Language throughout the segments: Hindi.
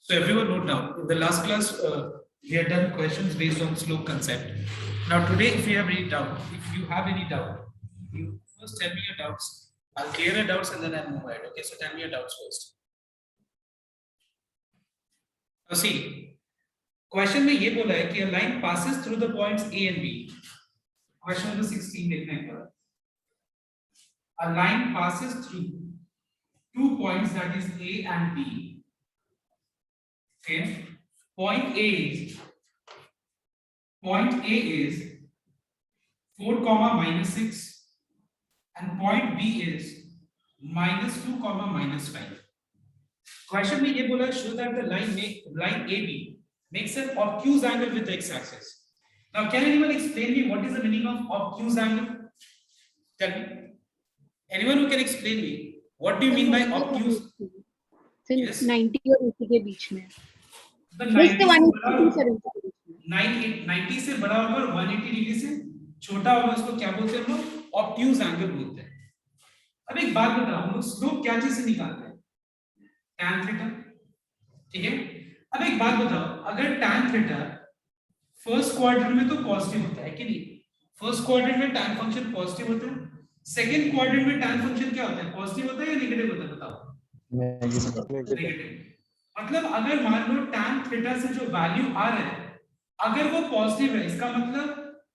So everyone note down, in the last class, we had done questions based on slope concept. Now today, if you have any doubt, you first tell me your doubts. I'll clear your doubts and then I'll move ahead. Okay, so tell me your doubts first. Now see, question में ये बोला है कि a line passes through the points A and B. Question number 16 देखना एक बार. A line passes through two points, that is A and B. Okay, point A is 4 comma minus 6 and point B is minus 2 comma minus 5. Question में ये बोला show that the line AB makes an obtuse angle with the x-axis. Now can anyone explain me what is the meaning of obtuse angle? Tell me. Anyone who can explain me what do you mean by obtuse? Yes. 90 और 80 के बीच में. The 90 से बड़ा होगा और 180 डिग्री से छोटा होगा, उसको क्या बोलते हैं हम लोग? ऑब्ट्यूज एंगल बोलते हैं. अब एक बात बताओ, हम लोग स्लोप क्या चीज से निकालते हैं? tan theta. ठीक है. अब एक बात बताओ, अगर tan थीटा फर्स्ट क्वाड्रेंट में तो पॉजिटिव होता है कि नहीं? फर्स्ट क्वाड्रेंट में tan फंक्शन पॉजिटिव होता है. सेकंड क्वाड्रेंट में tan फंक्शन क्या होता है? पॉजिटिव होता है या नेगेटिव होता है? बताओ. नेगेटिव. मतलब अगर मान लो tan थीटा से जो वैल्यू आ रहा है, अगर वो पॉजिटिव है, इसका मतलब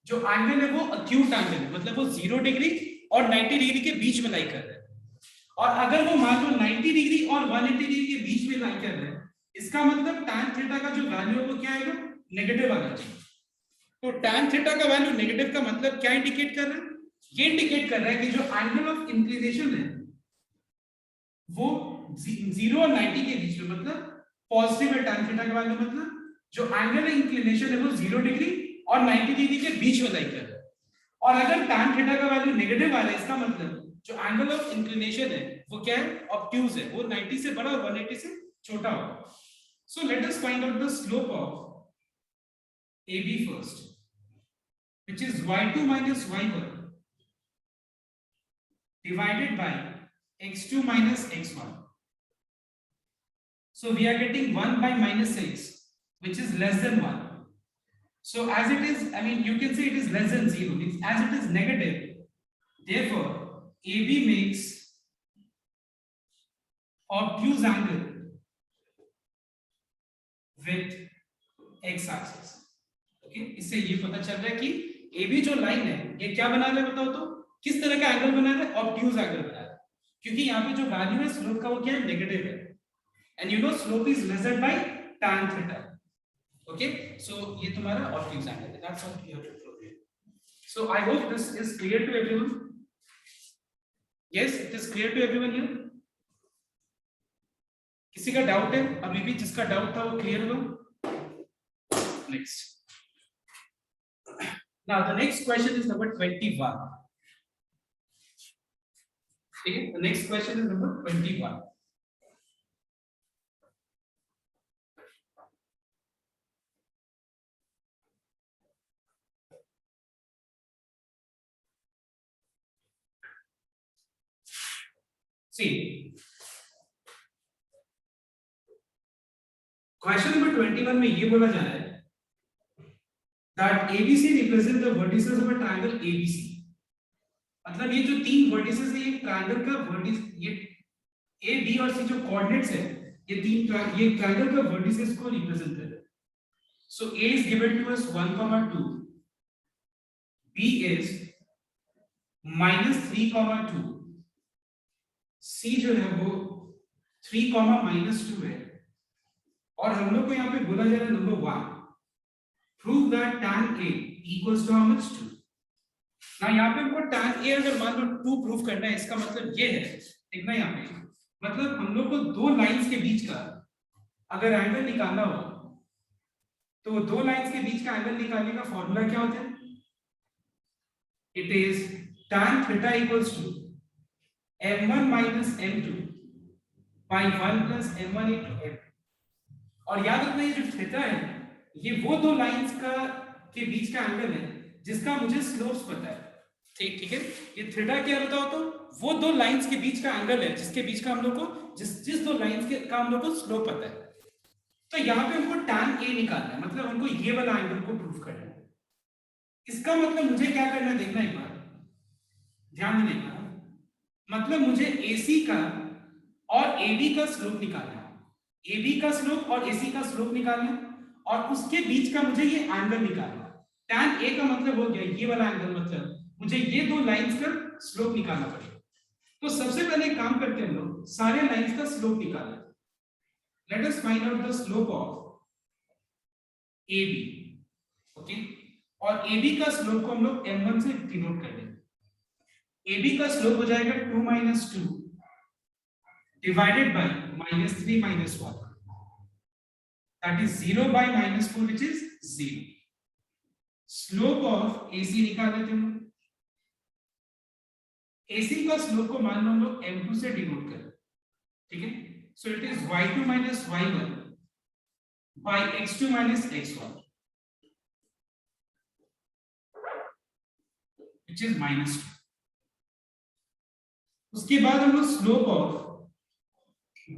जो एंगल है वो अक्यूट एंगल है, मतलब वो 0 डिग्री और 90 डिग्री के बीच में लाई कर रहा है. और अगर वो मान लो 90 डिग्री और 180 डिग्री के बीच में लाई कर रहा है, इसका मतलब tan थीटा का जो वैल्यू है वो क्या आएगा? नेगेटिव आना चाहिए. तो tan थीटा का वैल्यू नेगेटिव का मतलब क्या इंडिकेट कर रहा है? ये इंडिकेट कर रहा है कि जो एंगल ऑफ इंक्लिनेशन है वो 0 और 90 के बीच में, मतलब पॉजिटिव है tan थीटा का वैल्यू, मतलब जो एंगल है इंक्लिनेशन है वो 0 डिग्री और 90 डिग्री के बीच में लाई कर रहा है. और अगर tan थीटा का वैल्यू नेगेटिव आ रहा है, इसका मतलब जो एंगल ऑफ इंक्लिनेशन है वो क्या है? ऑब्ट्यूज है, वो 90 से बड़ा और 180 से छोटा होगा. सो let us find out the slope of AB first, which is y2 minus y1 divided by x2 minus x1. So we are getting 1 by minus 6, which is less than 1. So as it is, I mean, you can say it is less than 0, means as it is negative, therefore AB makes obtuse angle with x-axis. Okay, इससे ये पता चल रहा है कि AB जो लाइन है ये क्या बना रहा है? बताओ तो, किस तरह का एंगल बना रहा है? ऑब्ट्यूज एंगल बना रहा है, क्योंकि यहाँ पे जो वैल्यू है स्लोप का वो क्या है? नेगेटिव है. And you know slope is measured by tan theta. Okay, so ये तुम्हारा obtuse angle है. That's what you have to prove here. So I hope this is clear to everyone. Yes, it is clear to everyone here. किसी का डाउट है? अभी भी जिसका डाउट था वो क्लियर हुआ? Next. Now the next question is number 21. ठीक है, the next question is number 21. See, question number 21 में ये बोला जा रहा है that ABC represent the vertices of a triangle ABC. मतलब ये जो तीन vertices है, ये triangle का vertice, ये A, B और C जो coordinates है, ये triangle का vertices को represent कर रहे हैं. So A is given to us 1, 2. B is minus 3, 2. C जो है वो 3, minus 2 है. और हम लोग को यहाँ पे बोला जा रहा है number 1, prove that tan A equals to how much? 2. ना यहाँ पे हमको tan A अगर मान लो 2 प्रूव करना है, इसका मतलब ये है, देखना यहाँ पे, मतलब हम लोग को दो लाइंस के बीच का अगर एंगल निकालना हो तो दो लाइंस के बीच का एंगल निकालने का फॉर्मूला क्या होता है? It is tan theta equals to m1 minus m2 by 1 plus m1 into m. और याद रखना ये जो थीटा है ये वो दो लाइंस का के बीच का एंगल है जिसका मुझे स्लोप्स पता है. ठीक है, ये थीटा क्या बताओ तो, वो दो लाइंस के बीच का एंगल है जिसके बीच का हम लोग को जिस दो लाइंस के का हम लोग को स्लोप पता है. तो यहाँ पे हमको tan A निकालना है, मतलब हमको ये वाला एंगल को प्रूव करना है। इसका मतलब मुझे क्या करना है देखना एक बार, ध्यान देने का, मतलब मुझे AC का और AB का स्लोप निकालना है। AB का स्लोप और AC का स्लोप निकालना है, और उसके बीच का मुझे ये एंगल निकालना है। tan A का मतलब हो गया ये वाला एंगल, मतलब मुझे ये दो लाइंस का स्लोप निकालना पड़ेगा। तो सबसे पहले काम करते हैं हम लोग, सारे लाइंस का स्लोप निकालना है। Late us find out the slope of AB, okay, और AB का स्लोप को हम लोग m1 से डिनोट कर देंगे। AB का स्लोप हो जाएगा 2 - 2 divided by -3 - 1, that is 0 by -4, which is 0. Slope of AC निकाल लेते हैं। AC का स्लोप को मान लो हम लोग m2 से डिनोट करें, ठीक है। So it is y2 - y1 by x2 - x1, which is -2. उसके बाद हम लोग स्लोप ऑफ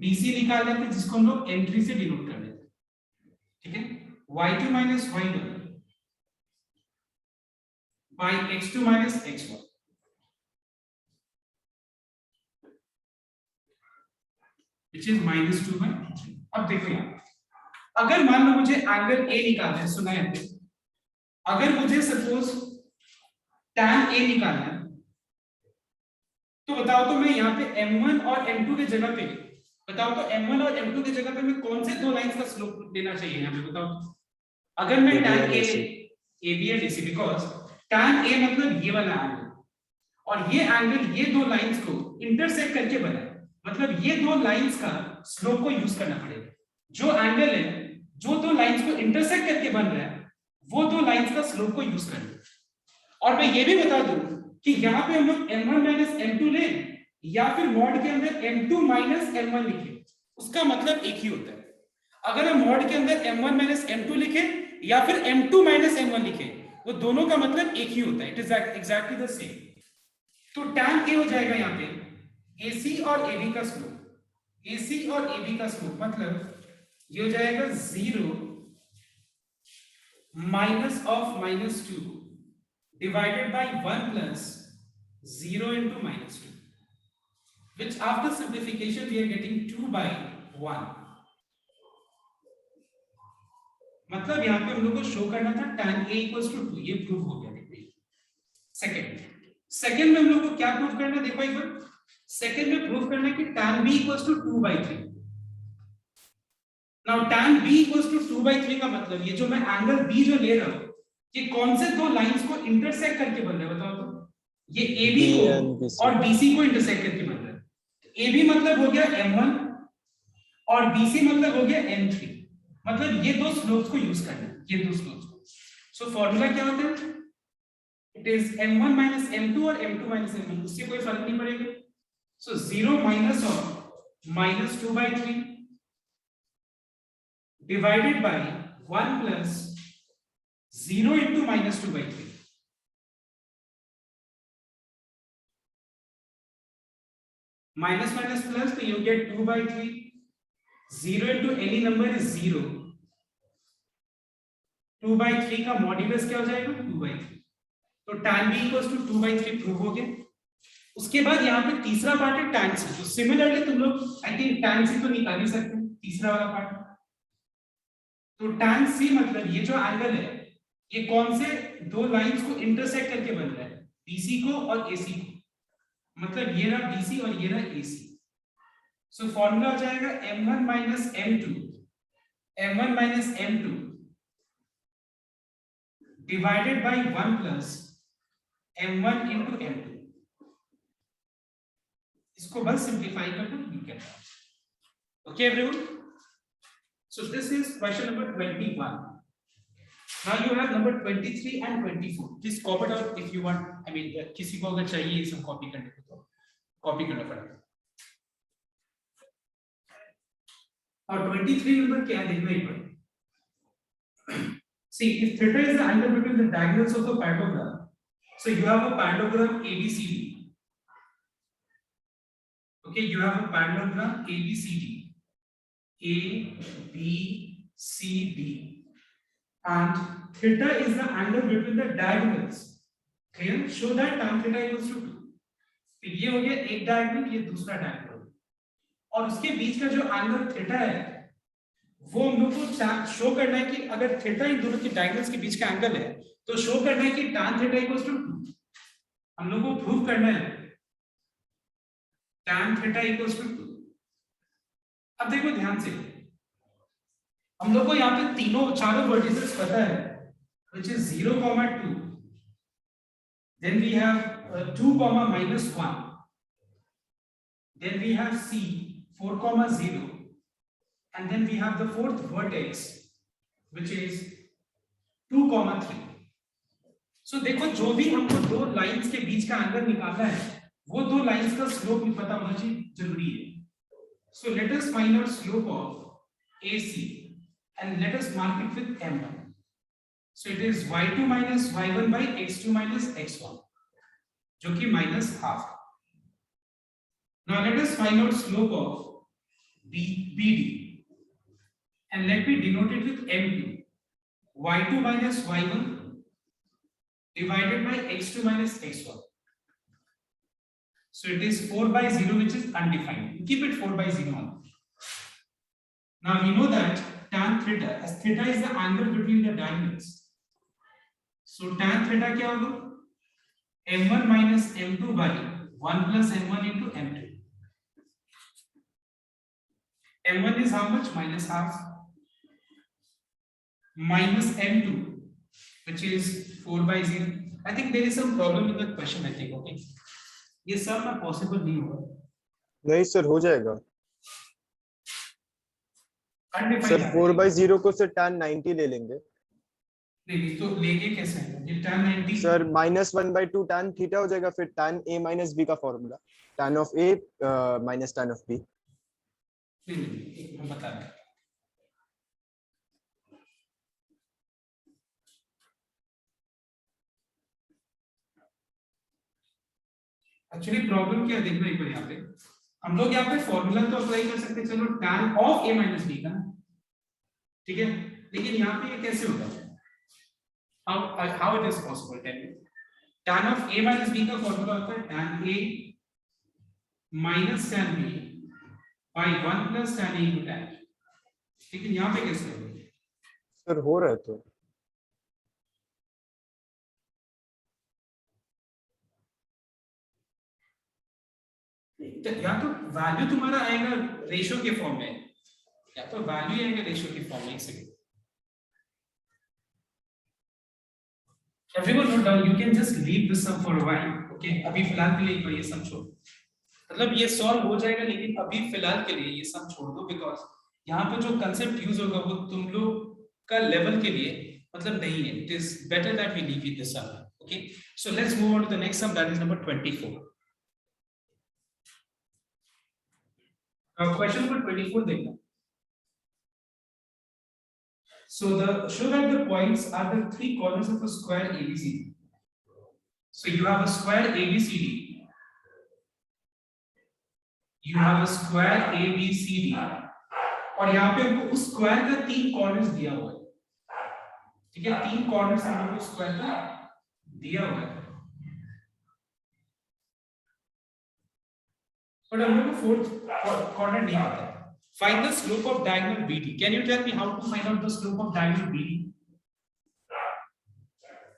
BC निकाल लेते हैं, जिसको हम लोग m3 से डिनोट कर लेते हैं, ठीक है। y2 - y1 by x2 - x1, which is -2/3. अब देखो यहाँ, अगर मान लो मुझे एंगल A निकालना है, सुना है, अगर मुझे सपोज tan A निकालना है, तो बताओ तो मैं यहाँ पे m1 और m2 के जगह पे, बताओ तो m1 और m2 के जगह पे मैं कौन से दो लाइंस का स्लोप लेना चाहिए यहाँ पे, बताओ। अगर मैं tan A, AB and AC, because tan A मतलब ये वाला एंगल, और ये एंगल ये दो लाइंस को इंटरसेक्ट करके बना है, मतलब ये दो लाइंस का स्लोप को यूज करना पड़ेगा। जो एंगल है जो दो लाइंस को इंटरसेक्ट करके बन रहा है, वो दो लाइंस का स्लोप को यूज करना है। और मैं ये भी बता दूं कि यहाँ पे हम लोग m1 - m2 ले, या फिर मॉड के अंदर m2 - m1 लिखे, उसका मतलब एक ही होता है। अगर हम मॉड के अंदर m1 - m2 लिखे या फिर m2 - m1 लिखे, वो दोनों का मतलब एक ही होता है, it is exactly the same. तो tan A हो जाएगा यहाँ पे AC और AB का स्लोप, AC और AB का स्लोप मतलब ये हो जाएगा 0 minus of -2 divided by 1 plus 0 into -2, which after simplification we are getting 2/1. मतलब यहाँ पे हम लोग को शो करना था tan A equals to 2, ये प्रूव हो गया। सेकंड में हम लोग को क्या प्रूव करना है, देखो एक बार, सेकंड में प्रूव करना है कि tan B equals to 2/3. Now tan B equals to 2/3 का मतलब ये जो मैं एंगल B जो ले रहा हूँ, ये कौन से दो लाइंस को इंटरसेक्ट करके बन रहा है, बताओ तो। ये AB को और BC को इंटरसेक्ट करके बन रहा है। AB मतलब हो गया m1 और BC मतलब हो गया m3, मतलब ये दो स्लोप्स को यूज करना है, ये दो स्लोप्स को। सो फॉर्मूला क्या होता है, इट इज m1 - m2 और m2 - m1, उससे कोई फर्क नहीं पड़ेगा। सो 0 minus of -2/3 divided by 1 plus 0 into -2/3. Minus minus plus, so you get 2/3. 0 into any number is 0. 2/3 का मॉड्यूलस क्या हो जाएगा, 2/3. तो tan B equals to 2/3 prove हो गया। उसके बाद यहाँ पे तीसरा पार्ट है tan C। तो सिमिलरली तुम लोग आई थिंक tan C तो निकाल ही सकते हैं, तीसरा वाला पार्ट। तो tan C मतलब ये जो एंगल है, ये कौन से दो लाइंस को इंटरसेक्ट करके बन रहा है, BC को और AC को, मतलब ये रहा BC और ये रहा AC। सो फॉर्मूला हो जाएगा m1 - m2 divided by 1 plus m1 into m2। इसको बस सिंप्लीफाई कर दो, you can. Okay everyone, so this is question number 21। Now you have number 23 and 24. Please copy it out if you want. I mean, किसी को अगर चाहिए ये सब कॉपी करने को तो कॉपी करना पड़ेगा। और 23 नंबर क्या देखना ही पड़ेगा। See, if theta is the angle between the diagonals of the parallelogram, so you have a parallelogram ABCD. Okay, you have a parallelogram ABCD. A, B, CD and theta is the angle between the diagonals. Clear? Show that tan theta equals to 2. तो ये हो गया एक डायगोनल, ये दूसरा डायगोनल, और उसके बीच का जो एंगल थीटा है वो हम लोग को शो करना है कि अगर थीटा इन दोनों के डायगोनल्स के बीच का एंगल है तो शो करना है कि tan थीटा इक्वल्स टू 2. हम लोग को प्रूव करना है tan थीटा इक्वल्स टू 2. अब देखो ध्यान से, हम लोग को यहाँ पे चारों वर्टिसेस पता है, which is 0, 2. Then we have 2, -1. Then we have C 4, 0. And then we have the fourth vertex, which is 2, 3. So देखो जो भी हमको दो लाइंस के बीच का एंगल निकालना है वो दो लाइंस का स्लोप भी पता होना चाहिए, जरूरी है. So let us find out slope of AC and let us mark it with M1. So it is y2 minus y1 by x2 minus x1, जो कि -½ है. Now let us find out slope of BD and let me denote it with M2. y2 minus y1 divided by x2 minus x1. So it is 4/0, which is undefined. Keep it 4/0 on. Now we know that tan theta, as theta is the angle between the diagonals. So tan theta क्या होगा? m1 minus m2 by 1 plus m1 into m2. m1 is how much? -½ minus m2, which is 4/0. I think there is some problem in the question. I think okay. ये सब में पॉसिबल नहीं होगा. नहीं सर, हो जाएगा सर. 4/0 को सर tan 90 ले लेंगे. नहीं तो लेंगे कैसे? ये tan 90 सर -1/2 tan थीटा हो जाएगा, फिर tan A minus B का formula, tan of A minus tan of B. नहीं हम बता रहे हैं. एक्चुअली प्रॉब्लम क्या है देखना एक बार. यहाँ पे हम लोग यहाँ पे फॉर्मूला तो अप्लाई कर सकते हैं, चलो tan of A minus B का, ठीक है, लेकिन यहाँ पे ये कैसे होगा? how it is possible? Tell me. tan of A minus B का फॉर्मूला होता है tan A minus tan B by 1 plus tan A into tan. लेकिन यहाँ पे कैसे होगा? सर हो रहा है तो या तो वैल्यू तुम्हारा आएगा रेशियो के फॉर्म में, या तो वैल्यू आएगा रेशियो के फॉर्म में. एक second, everyone note down. You can just leave this sum for a while. Okay, अभी फिलहाल के लिए एक बार ये सम छोड़, मतलब ये सॉल्व हो जाएगा लेकिन अभी फिलहाल के लिए ये सम छोड़ दो, बिकॉज यहाँ पे जो कंसेप्ट यूज होगा वो तुम लोग का लेवल के लिए मतलब नहीं है. It is better that we leave with this sum. Okay, so let's move on to the next sum, that is number 24. Question number 24 देखना. So show that the points are the three corners of a square ABCD. So you have a square ABCD. You have a square ABCD. और यहाँ पे हमको उस स्क्वायर का 3 कॉर्नर्स दिया हुआ है, ठीक है, 3 कॉर्नर्स हमको उस स्क्वायर का दिया हुआ है. But हम लोग को फोर्थ कॉर्नर नहीं आता है. Find the slope of diagonal BD. Can you tell me how to find out the slope of diagonal BD?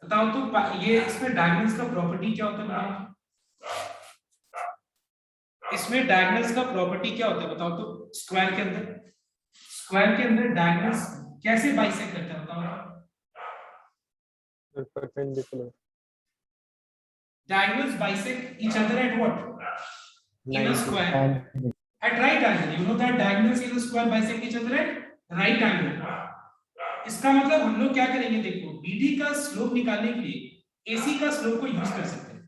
बताओ तो ये इसमें डायगोनल्स का प्रॉपर्टी क्या होता है बताओ. इसमें डायगोनल्स का प्रॉपर्टी क्या होता है बताओ तो. स्क्वायर के अंदर डायगोनल्स कैसे बाइसेक्ट करते हैं बताओ. Perpendicular. Diagonals bisect each other at what? In a square. At right angle. You know that diagonals in a square bisect each other at right angle. इसका मतलब हम लोग क्या करेंगे, देखो BD का स्लोप निकालने के लिए AC का स्लोप को यूज कर सकते हैं.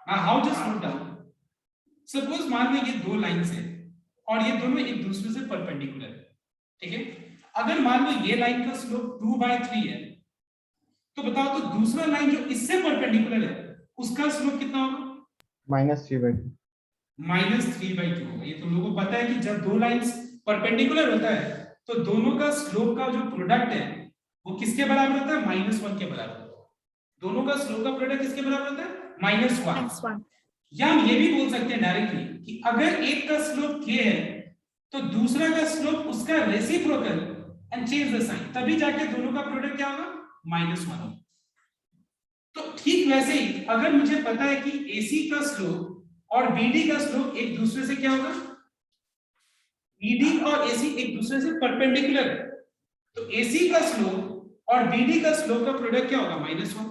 Now how just note down. Suppose मान लो ये दो लाइंस हैं और ये दोनों एक दूसरे से परपेंडिकुलर है, ठीक है. अगर मान लो ये लाइन का स्लोप 2/3 है तो बताओ तो दूसरा लाइन जो इससे परपेंडिकुलर है उसका स्लोप कितना होगा? -3/2. -3/2 होगा. ये तुम लोगों को पता है कि जब दो लाइंस परपेंडिकुलर होता है तो दोनों का स्लोप का जो प्रोडक्ट है वो किसके बराबर होता है? -1 के बराबर होता है। दोनों का स्लोप का प्रोडक्ट किसके बराबर होता है? -1। या हम ये भी बोल सकते हैं डायरेक्टली कि अगर एक का स्लोप k है तो दूसरा का स्लोप उसका reciprocal and change the sign, तभी जाके दोनों का प्रोडक्ट क्या होगा? -1 होगा। तो ठीक वैसे ही अगर मुझे पता है कि AC का स्लोप और BD का स्लोप एक दूसरे से क्या होगा? BD और AC एक दूसरे से परपेंडिकुलर है, तो AC का स्लोप और BD का स्लोप का प्रोडक्ट क्या होगा? -1।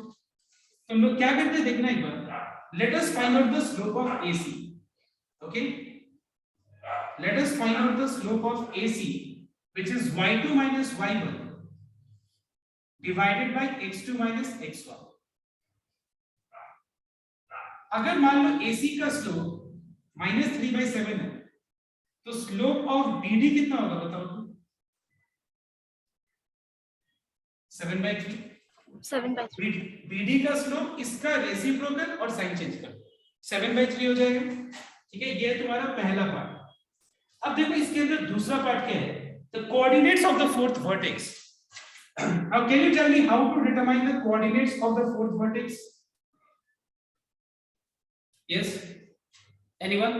तो हम लोग क्या करते हैं देखना एक बार। Let us find out the slope of AC। Okay, let us find out the slope of AC, which is y2 minus y1 divided by x2 minus x1। अगर मान लो AC का स्लोप -3/7 है तो स्लोप ऑफ BD कितना होगा बताओ तो? 7/3। 7/3। BD का स्लोप इसका रेसिप्रोकल और साइन चेंज कर 7/3 हो जाएगा। ठीक है, ये तुम्हारा पहला पार्ट। अब देखो इसके अंदर दूसरा पार्ट क्या है? The coordinates of the fourth vertex. Now can you tell me how to determine the coordinates of the fourth vertex? Yes, anyone?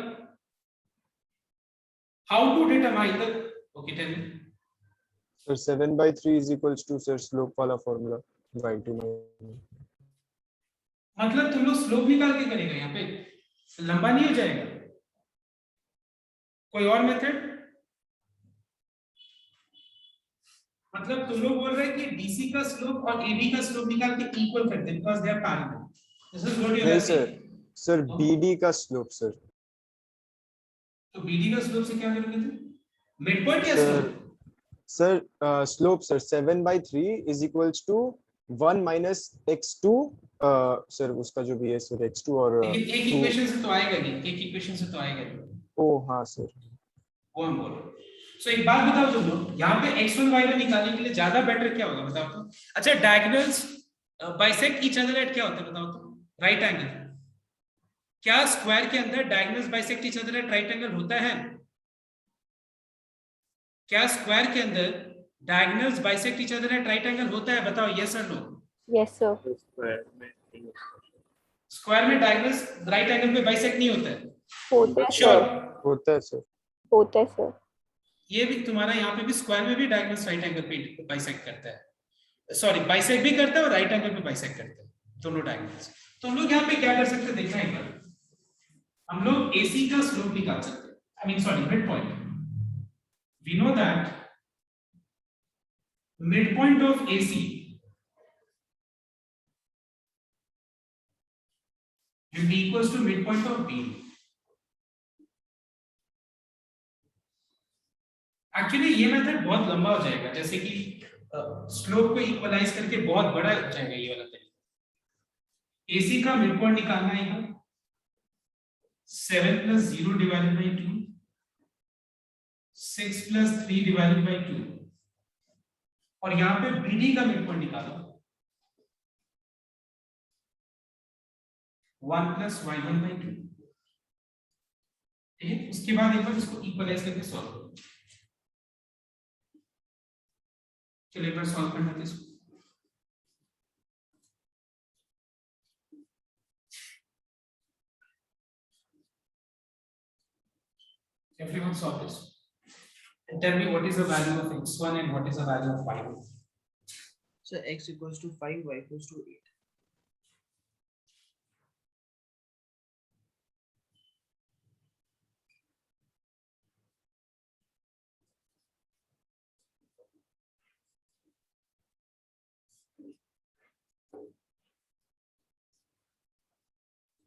How to determine the, okay, tell me. Sir 7/3 is equals to sir slope वाला फॉर्मूला y2 मतलब तुम लोग स्लोप निकाल के करेगा, यहाँ पे लंबा नहीं हो जाएगा? कोई और मेथड? मतलब तुम लोग बोल रहे हैं कि DC का स्लोप और AB का स्लोप निकाल के इक्वल कर दे because they are parallel. This is what you नहीं are sir, saying। Sir BD का स्लोप सर। तो BD का स्लोप से क्या करोगे तुम? मिड पॉइंट या slope? Sir slope sir 7/3 is equals to 1 minus x2 sir उसका जो भी है सर x2 और लेकिन एक इक्वेशन से तो आएगा नहीं, एक इक्वेशन से तो आएगा नहीं। ओ हाँ सर, वो हम बोल रहे। सो एक बात बताओ तुम लोग, यहाँ पे x1 y1 निकालने के लिए ज्यादा बेटर क्या होगा बताओ तो? अच्छा, diagonals bisect each other at क्या होता है बताओ तो? Right angle. क्या स्क्वायर के अंदर diagonals bisect each other at right angle होता है? क्या स्क्वायर के अंदर diagonals bisect each other at right angle होता है? बताओ यस और नो। Yes sir. स्क्वायर में डायगोनल्स राइट एंगल पे बाइसेक्ट नहीं होता है? होता है श्योर? सर। होता है सर। होता है सर। ये भी तुम्हारा यहाँ पे भी स्क्वायर में भी डायगोनल्स राइट एंगल पे बाइसेक्ट करता है, सॉरी बाइसेक्ट भी करता है और राइट एंगल पे बाइसेक्ट करता है, दोनों डायगोनल्स। तो हम लोग यहाँ पे क्या कर सकते हैं देखना एक बार। हम लोग AC का स्लोप निकाल सकते हैं, I mean sorry mid point. We know that mid point of AC will be equals to midpoint of B। Actually ये मेथड बहुत लंबा हो जाएगा, जैसे कि स्लोप को इक्वलाइज करके बहुत बड़ा हो जाएगा ये वाला तरीका। AC का मिड पॉइंट निकालना है 7 + 0 divided by 2, 6 + 3 divided by 2, और यहाँ पे BD का मिड पॉइंट निकालो 1 + y1 by 2। ठीक है, उसके बाद एक बार इसको इक्वलाइज करके सॉल्व करो। चलिए एक बार सॉल्व करना है इसको। Everyone solve this and tell me what is the value of x1 and what is the value of y1. So x equals to 5, y equals to 8.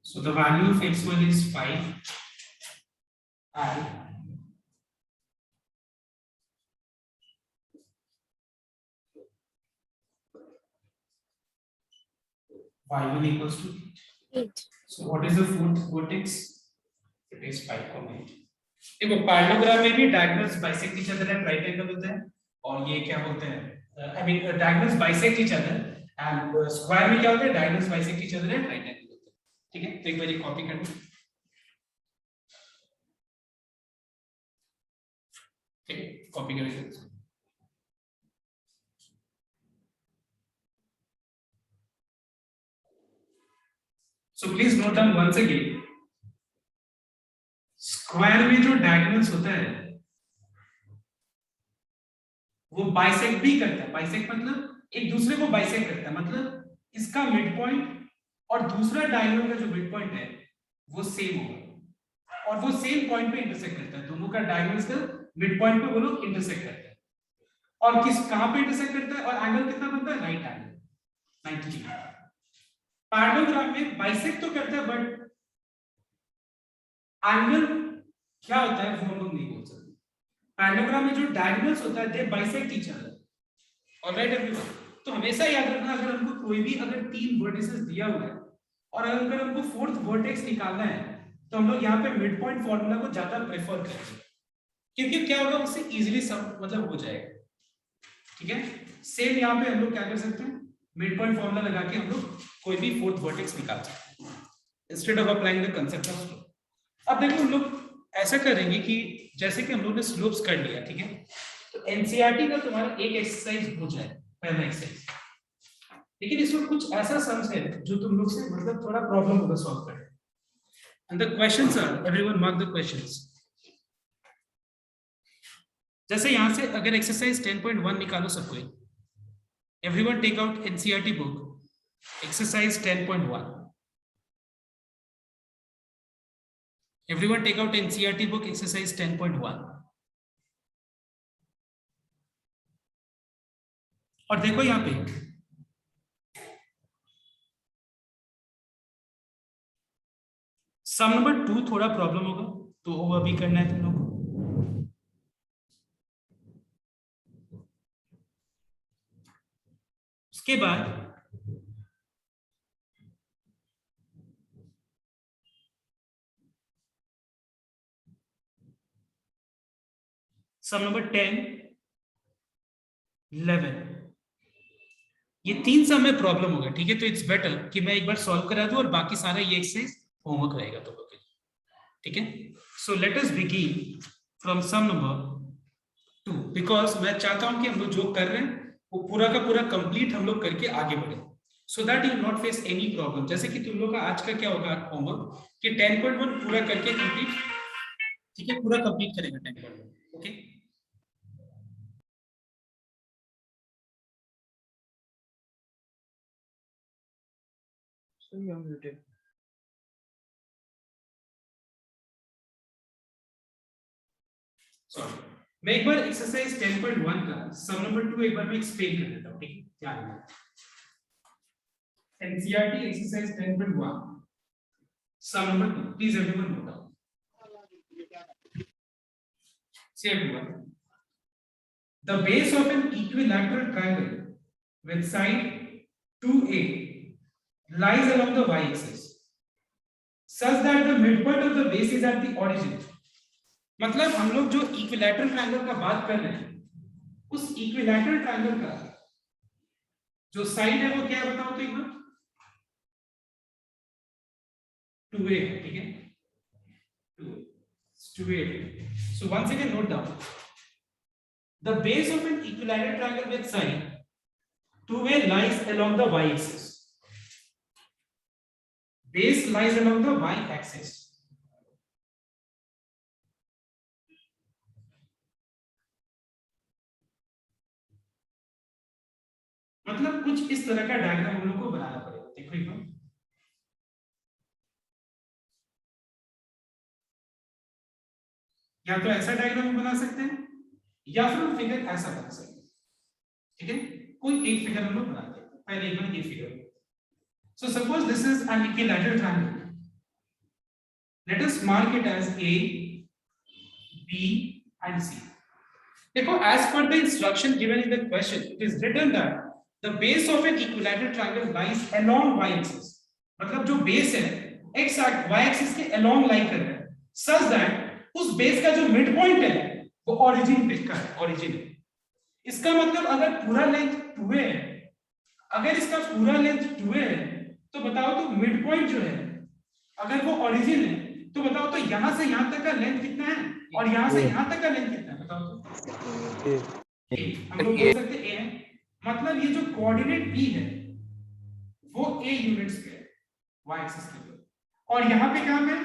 So the value of x1 is 5 and y1 equals to 8। so what is the fourth vertex? It is 5,8। देखो पैरेललोग्राम में भी diagonals bisect each other at right angle होता है, और ये क्या बोलते हैं I mean diagonals bisect each other and square में क्या होता है? Diagonals bisect each other at right angle होता है। ठीक है, तो एक बार ये कॉपी कर लो। ठीक है, कॉपी करेंगे। So please note down once again, square में जो डायगोनल्स होता है वो बाइसेक्ट भी करता है। बाइसेक्ट मतलब एक दूसरे को बाइसेक्ट करता है, मतलब इसका मिड पॉइंट और दूसरा डायगोनल का जो मिड पॉइंट है वो सेम होगा और वो सेम पॉइंट पे इंटरसेक्ट करता है। दोनों का डायगोनल्स का मिड पॉइंट पे वो लोग इंटरसेक्ट करते हैं। और किस कहां पे इंटरसेक्ट करता है और एंगल कितना बनता है? Right angle 90 degree. पैरेललोग्राम में बाइसेक्ट तो करता है बट एंगल क्या होता है वो हम लोग नहीं बोल सकते। पैरेललोग्राम में जो डायगोनल्स होता है they bisect each other. Alright everyone, तो हमेशा याद रखना अगर हमको कोई भी अगर तीन वर्टिसेस दिया हुआ है और अगर हमको फोर्थ वर्टेक्स निकालना है तो हम लोग यहाँ पे मिड पॉइंट फॉर्मूला को ज्यादा प्रेफर करेंगे, क्योंकि क्या होगा उससे इजीली सब मतलब हो जाएगा। ठीक है, सेम यहाँ पे हम लोग क्या कर सकते हैं, मिड पॉइंट फॉर्मूला लगा के हम लोग कोई भी फोर्थ वर्टेक्स निकाल सकते हैं instead of applying the concept of slope. अब देखो हम लोग ऐसा करेंगे कि जैसे कि हम लोग ने स्लोप्स कर लिया, ठीक है, तो एनसीईआरटी का तुम्हारा एक एक्सरसाइज हो जाए, पहला एक्सरसाइज, लेकिन इसमें कुछ ऐसा सम्स है जो तुम लोग से मतलब थोड़ा प्रॉब्लम होगा सॉल्व करने। And the questions are, everyone mark the questions. जैसे यहां से अगर एक्सरसाइज 10.1 निकालो सब कोई, everyone take out NCERT book exercise 10.1। Everyone take out NCERT book exercise 10.1 और देखो यहां पे सम नंबर 2 थोड़ा प्रॉब्लम होगा तो वो अभी करना है तुम लोग को। उसके बाद सम नंबर 10, 11, ये तीन सम में प्रॉब्लम होगा। ठीक है, तो इट्स बेटर कि मैं एक बार सॉल्व करा दूं और बाकी सारा ये एक्सरसाइज होमवर्क रहेगा तो लोग। ठीक है, so let us begin from sum number 2, because मैं चाहता हूं कि हम लोग जो कर रहे हैं वो पूरा का पूरा कंप्लीट हम लोग करके आगे बढ़े, so that you not face any problem. जैसे कि तुम लोग का आज का क्या होगा होमवर्क कि 10.1 पूरा करके कंप्लीट, ठीक है, पूरा कंप्लीट करेगा 10.1। Okay, So you are muted. Sorry, मैं एक बार एक्सरसाइज 10.1 का सम नंबर 2 एक बार मैं एक्सप्लेन कर देता हूं। ठीक है, ध्यान देना, NCERT exercise 10.1 sum number 2, please everyone note down. See everyone, the base of an equilateral triangle with side 2a lies along the y-axis such that the midpoint of the base is at the origin। मतलब हम लोग जो इक्विलैटरल ट्रायंगल का बात कर रहे हैं उस इक्विलैटरल ट्रायंगल का जो साइड है वो क्या है बताओ तो एक बार? 2a है। ठीक है, 2a। So once again note down, the base of an equilateral triangle with side 2a lies along the y-axis. Base lies along the y-axis. मतलब कुछ इस तरह का डायग्राम हम लोग को बनाना पड़ेगा। देखो एक बार, या तो ऐसा डायग्राम बना सकते हैं या फिर हम फिगर ऐसा बना सकते हैं। ठीक है, कोई एक फिगर हम लोग बनाते हैं। पहले एक बार ये figure, so suppose this is an equilateral triangle, let us mark it as A, B and C। देखो, as per the instruction given in the question, it is written that the base of an equilateral triangle lies along y-axis। मतलब जो बेस है x y-axis के along लाई कर रहा है, such that उस बेस का जो मिड पॉइंट है वो ओरिजिन पे का है, ओरिजिन है। इसका मतलब अगर पूरा लेंथ 2a है, अगर इसका पूरा लेंथ 2a है तो बताओ तो मिड पॉइंट जो है अगर वो ओरिजिन है तो बताओ तो यहां से यहां तक का लेंथ कितना है और यहां से यहां तक का लेंथ कितना है बताओ तो? हम लोग बोल सकते हैं a है, मतलब ये जो कोऑर्डिनेट b है वो a यूनिट्स पे है y एक्सिस के ऊपर। और यहाँ पे क्या है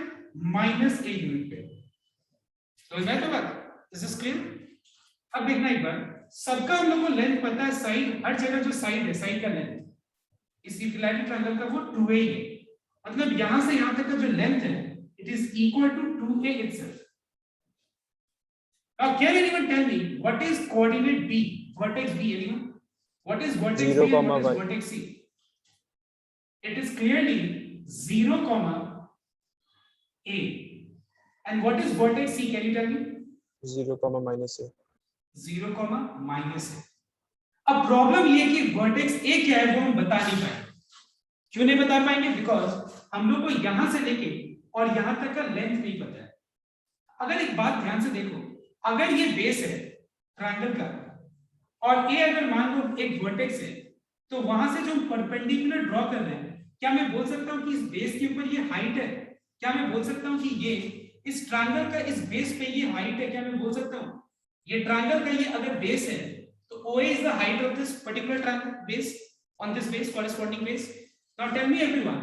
माइनस ए यूनिट पे। समझ में तो बात, दिस इज क्लियर। अब देखना एक बार, सबका हम लोग को लेंथ पता है, साइड हर जगह जो साइड है, साइड का लेंथ इस इक्विलैटरल ट्रायंगल का वो 2a है, मतलब यहां से यहां तक का जो लेंथ है it is equal to 2a itself. Now can anyone tell me what is coordinate B, vertex B, anyone? What is vertex 0, B and what is y. vertex C? It is clearly 0, a. And what is vertex C, can you tell me? 0, minus a. 0, minus a. अब प्रॉब्लम ये कि वर्टेक्स ए क्या है वो हम बता नहीं पाएंगे। क्यों नहीं बता पाएंगे? बिकॉज हम लोग को यहां से लेके और यहां तक का लेंथ नहीं पता है। अगर एक बात ध्यान से देखो, अगर ये बेस है ट्रायंगल का और ए अगर मान लो एक वर्टेक्स है, तो वहां से जो हम परपेंडिकुलर ड्रॉ कर रहे हैं, क्या मैं बोल सकता हूं कि इस बेस के ऊपर ये हाइट है? क्या मैं बोल सकता हूं कि ये इस ट्रायंगल का इस बेस पे ये हाइट है? क्या मैं बोल सकता हूं ये ट्रायंगल का ये अगर बेस है तो OA is the height of this particular triangle base on this base, corresponding base. Now tell me everyone,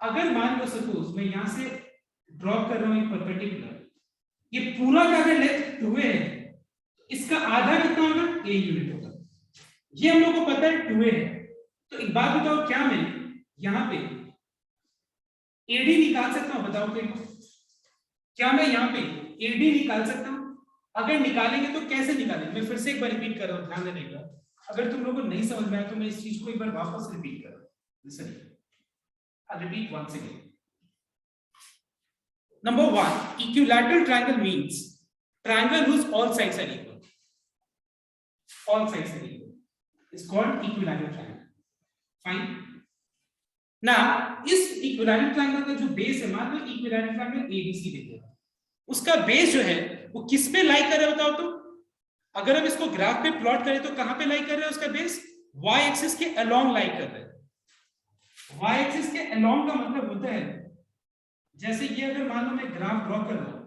अगर मान लो सपोज मैं यहां से ड्रॉ कर रहा हूं एक परपेंडिकुलर, ये पूरा का अगर लेंथ 2a है, इसका आधा कितना होगा? a यूनिट होगा। ये हम लोग को पता है 2a है। तो एक बात बताओ, क्या मैं यहां पे AD निकाल सकता हूं? बताओ कोई, क्या मैं यहां पे AD निकाल सकता हूं? अगर निकालेंगे तो कैसे निकालेंगे? मैं फिर से एक बार रिपीट कर रहा हूं, ध्यान देने का। अगर तुम लोगों को नहीं समझ में आया तो मैं इस चीज को एक बार वापस रिपीट कर रहा हूं। Listen, I repeat once again. Number 1, equilateral triangle means triangle whose all sides are equal. All sides are equal. It's called equilateral triangle. Fine. Now, इस इक्विलैटरल ट्रायंगल का जो बेस है, मान लो इक्विलैटरल ट्रायंगल ABC देते हैं, उसका बेस जो है वो किस पे लाई कर रहा है बताओ तो? अगर हम इसको ग्राफ पे प्लॉट करें तो कहां पे लाई कर रहा है उसका बेस? y एक्सिस के अलोंग लाई कर रहा है। y एक्सिस के अलोंग का मतलब होता है, जैसे ये अगर मान लो मैं ग्राफ ड्रॉ कर रहा हूं,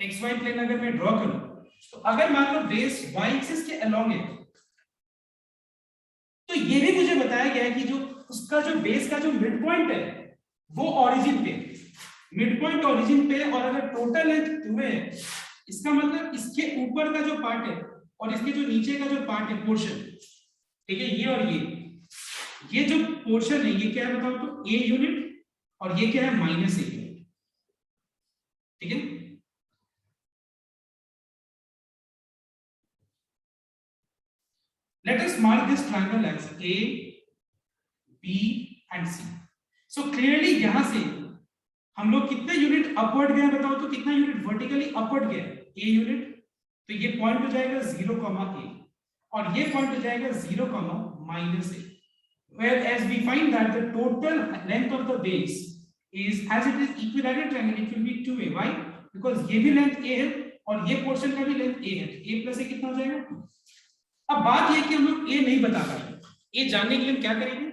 xy प्लेन अगर मैं ड्रॉ करूं, तो अगर मान लो बेस y एक्सिस के अलोंग है, तो ये भी मुझे बताया गया है कि जो उसका जो बेस का जो मिड पॉइंट है वो ओरिजिन पे, मिड पॉइंट ओरिजिन पे, और अगर टोटल लेंथ 2 है, इसका मतलब इसके ऊपर का जो पार्ट है और इसके जो नीचे का जो पार्ट है, पोर्शन, ठीक है, ये और ये जो पोर्शन है ये क्या है बताओ तो? a यूनिट, और ये क्या है? Minus a unit. ठीक है, let us mark this triangle as A, B and C. So clearly यहां से हम लोग कितने यूनिट अपवर्ड गए बताओ तो? कितना यूनिट वर्टिकली अपवर्ड गया? A unit. तो ये पॉइंट हो जाएगा 0, a, और ये पॉइंट हो जाएगा 0, minus a, whereas we find that the total length of the base is, as it is equilateral triangle, it will be 2a. Why? Because ये भी लेंथ a है और ये पोर्शन का भी लेंथ a है, तो a प्लस a कितना हो जाएगा? अब बात ये कि हम लोग a नहीं बता पाएंगे। a जानने के लिए हम क्या करेंगे?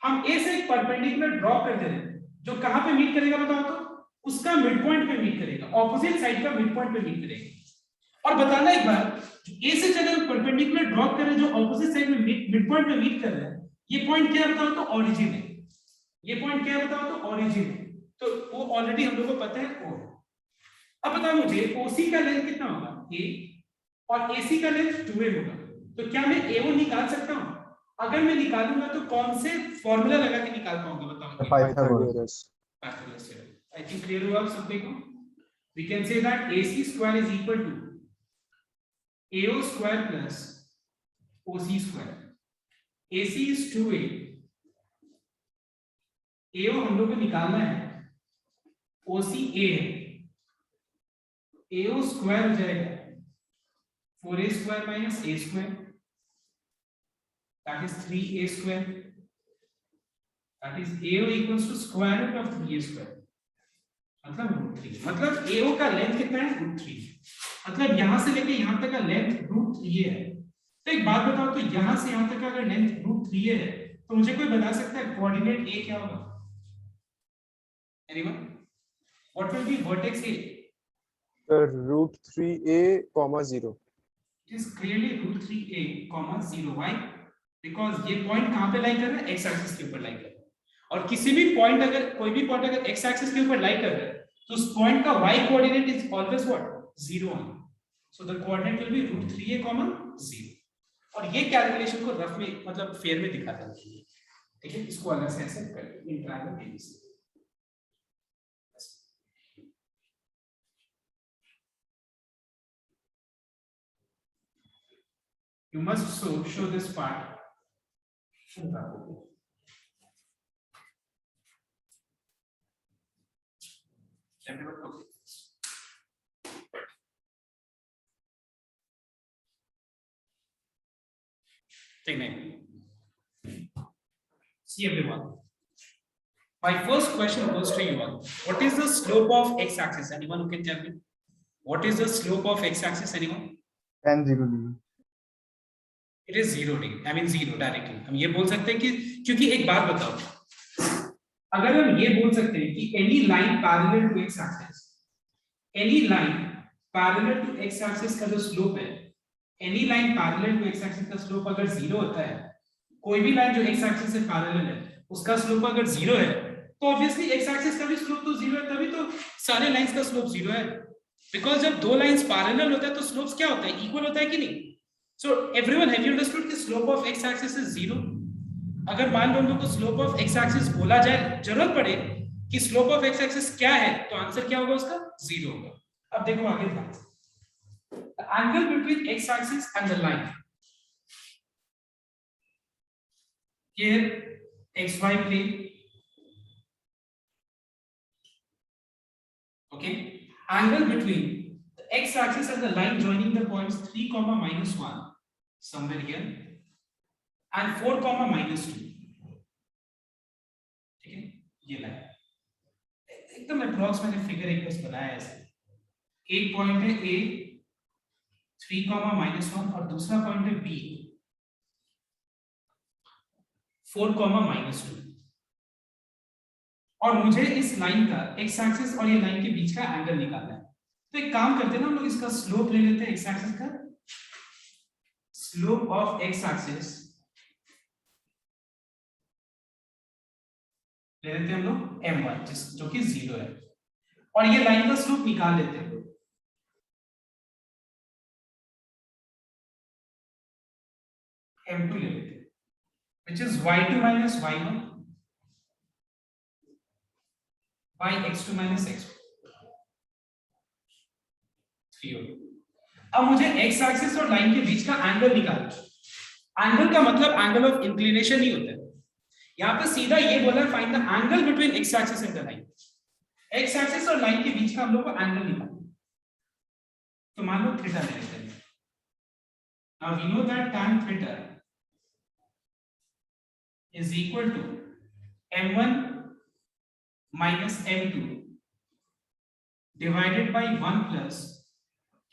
हम a से एक परपेंडिकुलर ड्रॉ कर दे रहे हैं, जो कहां पे मीट करेगा बताओ तो? उसका मिड पॉइंट पे मीट करेगा, ऑपोजिट साइड का मिड पॉइंट पे मीट करेगा। और बताना एक बार, a से चले परपेंडिकुलर ड्रॉ कर रहे हैं जो ऑपोजिट साइड में मिड पॉइंट पे मीट कर रहा है, ये पॉइंट क्या बताओ तो? ओरिजिन है। ये पॉइंट क्या बताओ तो? ओरिजिन है। तो वो ऑलरेडी हम लोग को पता है o। अब बताओ मुझे OC का लेंथ कितना होगा? a, और AC का लेंथ 2a होगा। तो क्या मैं AO निकाल सकता हूं? अगर मैं निकालूंगा तो कौन से फॉर्मूला लगा के निकाल पाऊंगा बताओ? Pythagoras. Pythagoras theorem. I think clear हुआ आप सबको? We can say that AC square is equal to AO square plus OC square. AC is 2a, AO हम लोग को निकालना है, OC a है, AO स्क्वायर हो जाएगा 4a square minus a square, that is 3a square, that is AO equals to square root of 3a square, मतलब √3। मतलब AO का लेंथ कितना है? √3। मतलब यहां से लेके यहां तक का लेंथ √3 है। तो एक बात बताओ तो, यहां से यहां तक का अगर लेंथ √3 है, तो मुझे कोई बता सकता है कोऑर्डिनेट A क्या होगा? Anyone? What will be vertex A? √3a, 0. It is clearly √3a, 0. Why? Because ये पॉइंट कहां पे लाई कर रहा है, एक्स एक्सिस के ऊपर लाई कर रहा है, और किसी भी पॉइंट अगर कोई भी पॉइंट अगर एक्स एक्सिस के ऊपर लाई कर रहा है तो उस पॉइंट का y coordinate is always what, 0 on, so the coordinate will be √3a, 0, और ये कैलकुलेशन को रफ में मतलब फेयर में दिखाता है, ठीक है, इसको अलग से ऐसे कर in triangle ABC। You must show this part. See everyone. My first question goes to you all. What is the slope of x-axis? Anyone who can tell me? What is the slope of x-axis? Anyone? tan 0 degree. It is 0 degree. I mean 0 directly. हम ये बोल सकते हैं कि क्योंकि एक बात बताओ, अगर हम ये बोल सकते हैं कि any line parallel to x-axis, any line parallel to x-axis का जो slope है, any line parallel to x-axis का slope अगर 0 होता है, कोई भी लाइन जो x-axis से parallel है, उसका slope अगर 0 है, तो obviously x-axis का भी slope तो 0 है, तभी तो सारे lines का slope 0 है, because जब दो lines parallel होता है तो slopes क्या होता है, equal होता है कि नहीं? So everyone, have you understood कि slope of x-axis is 0? अगर मान लो हम लोग को slope of x-axis बोला जाए, जरूरत पड़े कि slope of x-axis क्या है, तो आंसर क्या होगा उसका? 0 होगा। अब देखो आगे ध्यान से, the angle between x-axis and the line, here xy plane, okay, angle between the x-axis and the line joining the points 3, -1 somewhere here and 4, -2, ठीक है, ये लाइन एकदम अप्रॉक्स मैंने फिगर एक बस बनाया है ऐसे, एक पॉइंट है A 3, -1 और दूसरा पॉइंट है B 4, -2, और मुझे इस लाइन का एक्स एक्सिस और ये लाइन के बीच का एंगल निकालना है। तो एक काम करते हैं ना, हम लोग इसका स्लोप ले लेते हैं, एक्स एक्सिस का स्लोप ऑफ एक्स एक्सिस ले लेते हैं हम लोग m1 जो कि 0 है, और ये लाइन का स्लोप निकाल लेते हैं m2 ले लेते हैं, which is y2 - y1 by x2 - x1 3। अब मुझे x एक्सिस और लाइन के बीच का एंगल निकालना है। एंगल का मतलब एंगल ऑफ इंक्लिनेशन ही होता है, यहाँ पे सीधा ये बोला है find the angle between x axis and the line. x axis और लाइन के बीच का हम लोग को एंगल निकालना है, तो मान लो थीटा ले लेते हैं। Now we know that tan theta is equal to m1 minus m2 divided by 1 plus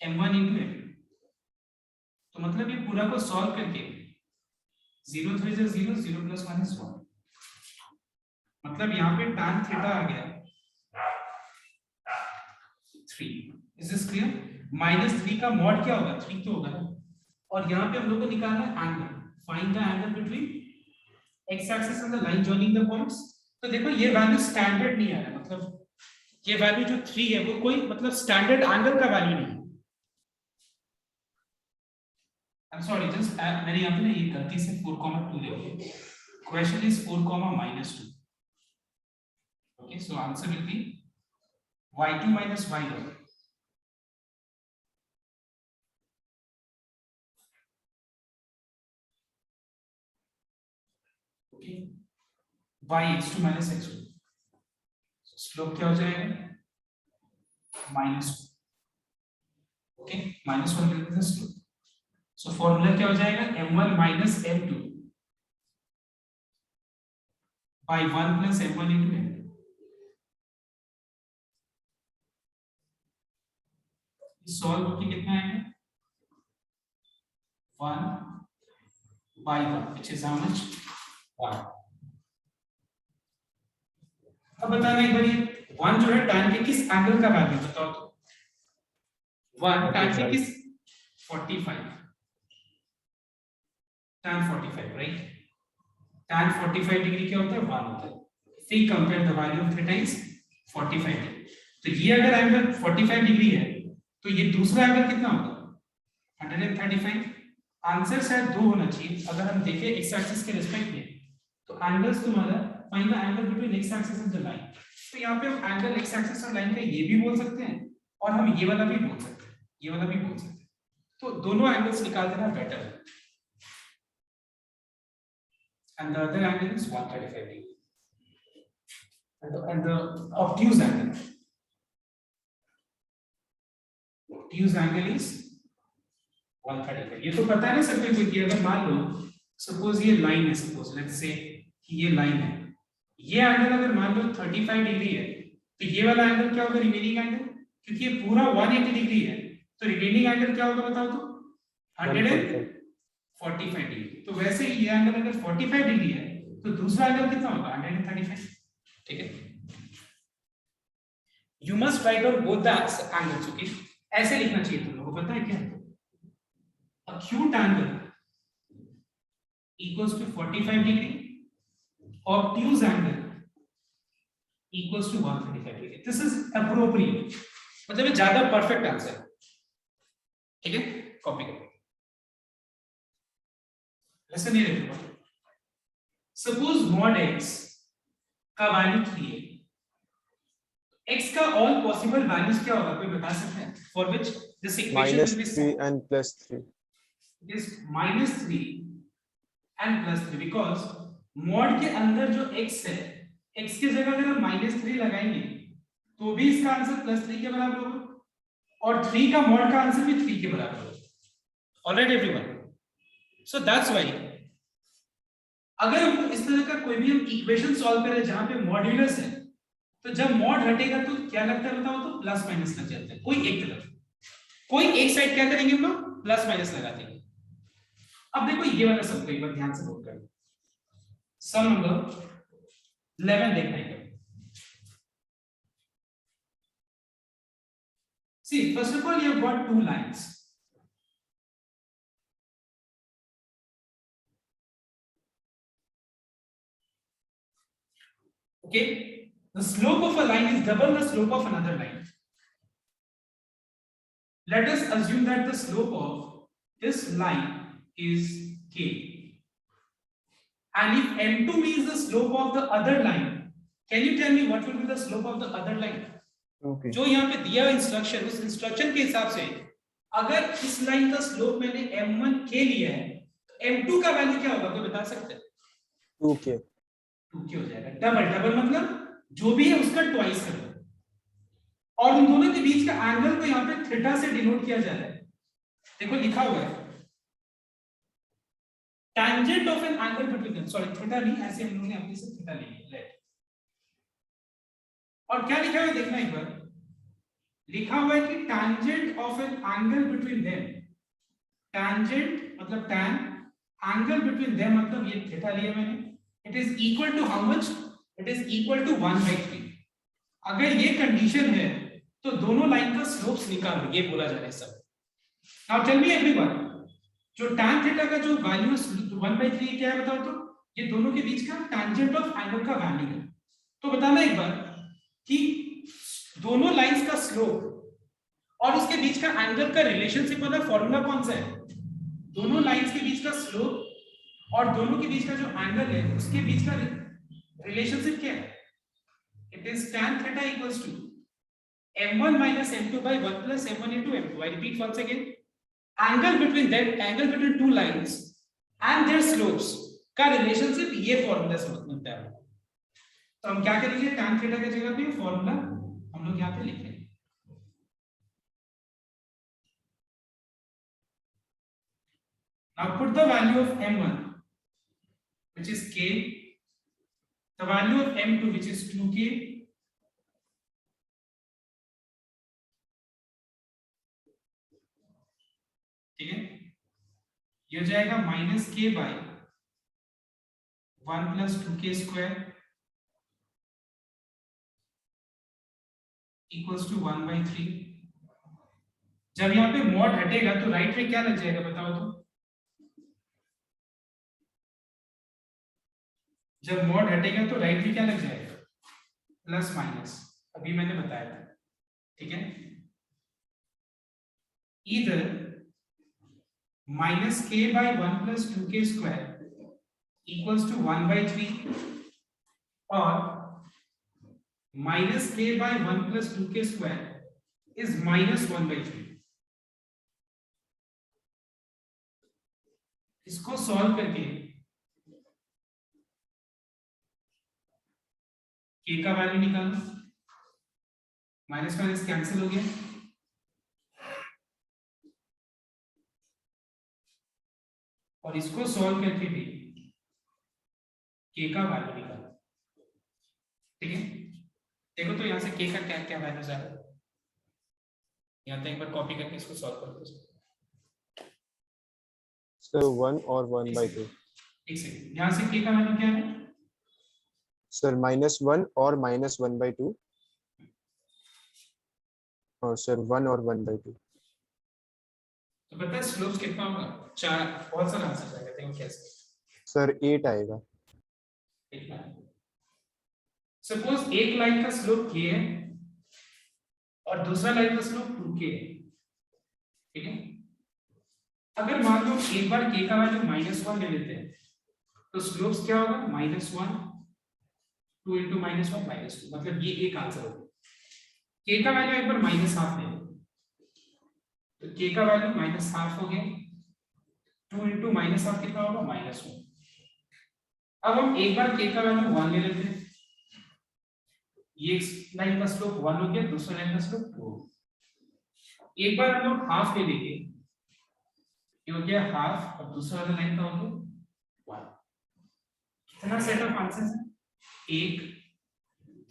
m1 into m2। तो मतलब ये पूरा को सॉल्व करके 0 3 is 0, 0 plus 1 is 1, मतलब यहाँ पे tan थीटा आ गया 3। Is this clear? -3 का मॉड क्या होगा, 3 तो होगा ना, और यहाँ पे हम लोग को निकालना है angle, find the angle between x axis and the line joining the points. तो देखो ये वैल्यू स्टैंडर्ड नहीं आ रहा, मतलब ये वैल्यू जो 3 है वो कोई मतलब स्टैंडर्ड एंगल का वैल्यू नहीं है। आई एम सॉरी, जस्ट मैंने यहाँ पे ना ये गलती से 4,2 ले लिया, question is 4, -2, okay, so answer will be y2 - y1 by x2 - x1। Slope क्या हो जाएगा, -2, okay, -1 will be the slope. So formula क्या हो जाएगा, m1 - m2 by 1 plus m1 into m2। Solve होके कितना आएगा, 1 by 1 which is how much, 1। अब बताना एक बार, ये 1 जो है tan के किस एंगल का वैल्यू बताओ तो, 1 tan के किस 45, tan 45, राइट? tan 45 डिग्री क्या होता है? 1 होता है. If we compare the value of theta is 45 degree. तो ये अगर एंगल 45 डिग्री है तो ये दूसरा एंगल कितना होगा? 135. आंसर शायद 2 होना चाहिए. अगर हम देखें एक्स एक्सिस के रिस्पेक्ट में तो एंगल्स तुम्हारा find the angle between x axis and the line. तो यहाँ पे हम एंगल एक्स एक्सिस और लाइन का ये भी बोल सकते हैं और हम ये वाला भी बोल सकते हैं, ये वाला भी बोल सकते हैं. तो दोनों एंगल्स निकाल देना बेटर है. And the other angle is 135 degree. And the obtuse angle. Obtuse angle is 135. ये तो पता है ना सबको कि अगर मान लो सपोज ये लाइन है, सपोज लेट्स से कि ये लाइन है, ये एंगल अगर मान लो 35 डिग्री है तो ये वाला एंगल क्या होगा? Remaining angle. क्योंकि ये पूरा 180 डिग्री है तो रिमेनिंग एंगल क्या होगा बताओ तो? 145 डिग्री. तो वैसे ही ये एंगल अगर 45 डिग्री है तो दूसरा एंगल कितना होगा? 135. ठीक है. You must write down both the angles. Okay, ऐसे लिखना चाहिए तुम लोगों को. पता है क्या? acute angle equals to 45 degree, obtuse angle equals to 135 degree. This is appropriate. मतलब ये ज्यादा परफेक्ट आंसर. ठीक है, कॉपी करो. Listen here everyone. Suppose mod x का वैल्यू 3 है. x का ऑल पॉसिबल वैल्यूज क्या होगा? कोई बता सकता है? For which this equation will be -3 and +3. It is -3 and +3 because mod के अंदर जो x है, x की जगह अगर हम -3 लगाएंगे तो भी इसका आंसर +3 के बराबर होगा और 3 का mod का आंसर भी 3 के बराबर होगा. Alright everyone. So that's why अगर हम इस तरह का कोई भी हम इक्वेशन सॉल्व करें जहां पे मॉड्यूलस है तो जब मॉड हटेगा तो क्या लगता है बताओ तो? प्लस माइनस लग जाता है. कोई एक तरफ, कोई एक साइड क्या करेंगे हम लोग? प्लस माइनस लगा देंगे. अब देखो ये वाला सब एक बार ध्यान से नोट करो. सम नंबर 11 देखना है. See, first of all, you have got two lines. Okay, the slope of a line is double the slope of another line. Let us assume that the slope of this line is k, and if m2 is the slope of the other line, can you tell me what will be the slope of the other line? Okay. जो यहाँ पे दिया हुआ इंस्ट्रक्शन, उस इंस्ट्रक्शन के हिसाब से अगर इस लाइन का स्लोप मैंने m1 k लिया है तो m2 का वैल्यू क्या होगा? कोई बता सकते हैं? 2k. 2k हो जाएगा. डबल, डबल मतलब जो भी है उसका ट्वाइस कर दो. और उन दोनों के बीच का एंगल को यहाँ पे थीटा से डिनोट किया जा रहा है. देखो लिखा हुआ है tangent of an angle between them. Sorry, theta नहीं, ऐसे हम लोगों ने अपने से थीटा ले लिया. लेट, और क्या लिखा हुआ है देखना एक बार. लिखा हुआ है कि tangent of an angle between them. tangent मतलब tan, angle between them मतलब ये थीटा लिया मैंने. It is equal to how much? It is equal to 1/3. अगर ये कंडीशन है तो दोनों लाइन का स्लोप्स निकालो, ये बोला जा रहा है सब. Now tell me everyone, जो tan थीटा का जो वैल्यू 1/3 क्या है बताओ तो? ये दोनों के बीच का tangent ऑफ एंगल का वैल्यू है. तो बताना एक बार कि दोनों लाइंस का स्लोप और उसके बीच का एंगल का रिलेशनशिप वाला फॉर्मूला कौन सा है? दोनों लाइंस के बीच का स्लोप और दोनों के बीच का जो एंगल है उसके बीच का रिलेशनशिप क्या है? It is tan theta equals to m1 minus m2 by 1 plus m1 into m2. I repeat once again. Angle between them, angle between two lines and their slopes का रिलेशनशिप ये फॉर्मूला से मिलता है. तो हम क्या करेंगे? tan थीटा की जगह पे फॉर्मूला हम लोग यहाँ पे लिखेंगे. Now put the value of m1 which is k, the value of m2 which is 2k, ठीक है. ये हो जाएगा -k by 1 plus 2k square equals to 1/3. जब यहाँ पे मॉड हटेगा तो राइट में क्या लग जाएगा बताओ तो? जब मॉड हटेगा तो राइट में क्या लग जाएगा, प्लस माइनस, अभी मैंने बताया था, ठीक है। इधर minus k by 1 plus 2k square equals to 1/3 और minus k by 1 plus 2k square is minus 1/3। इसको सॉल्व करके k का वैल्यू निकालो, माइनस माइनस कैंसिल हो गया, और इसको सॉल्व करके भी k का वैल्यू निकालो, ठीक है। देखो तो यहाँ से k का क्या क्या वैल्यूज आ रहा है, यहाँ तक एक बार कॉपी करके इसको सॉल्व कर दो। So 1 or 1/2. एक सेकंड, यहाँ से k का वैल्यू क्या है, Sir, -1 or -1/2. और सर 1 और 1/2. तो पता है स्लोप कितना होगा, 4, बहुत सारा आंसर आएगा, देखो कैसे। सर 8 आएगा। सपोज एक लाइन का स्लोप k है और दूसरा लाइन का स्लोप 2k है, ठीक है। अगर मान लो एक बार k का वैल्यू -1 ले लेते हैं तो स्लोप्स क्या होगा, -1 2 into -1 -2, मतलब ये एक आंसर होगा। k का वैल्यू एक बार -1/2 ले लो तो k का वैल्यू -1/2 हो गया, 2 into -1/2 कितना होगा, -1। अब हम एक बार k का वैल्यू 1 ले लेते हैं, ये लाइन का स्लोप 1 हो गया, दूसरा लाइन का स्लोप 2। एक बार हम लोग हाफ ले लेंगे, ये हो गया हाफ, और दूसरा वाला लाइन का हो गया 1। कितना सेट ऑफ आंसर्स है, 1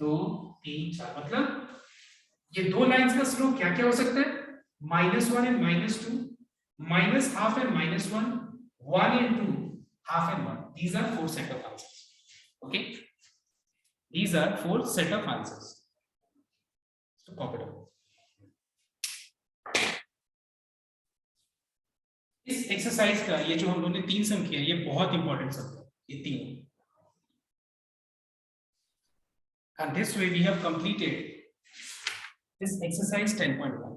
2 3 4, मतलब ये दो लाइंस का स्लोप क्या क्या हो सकता है, -1 and -2, -1/2 and -1, 1 and 2, 1/2 and 1. These are 4 set of answers. Okay, these are 4 set of answers. So copy it. इस एक्सरसाइज का ये जो हम लोगों ने 3 सम किया, ये बहुत इंपॉर्टेंट सम है, ये 3। And this way we have completed this exercise 10.1.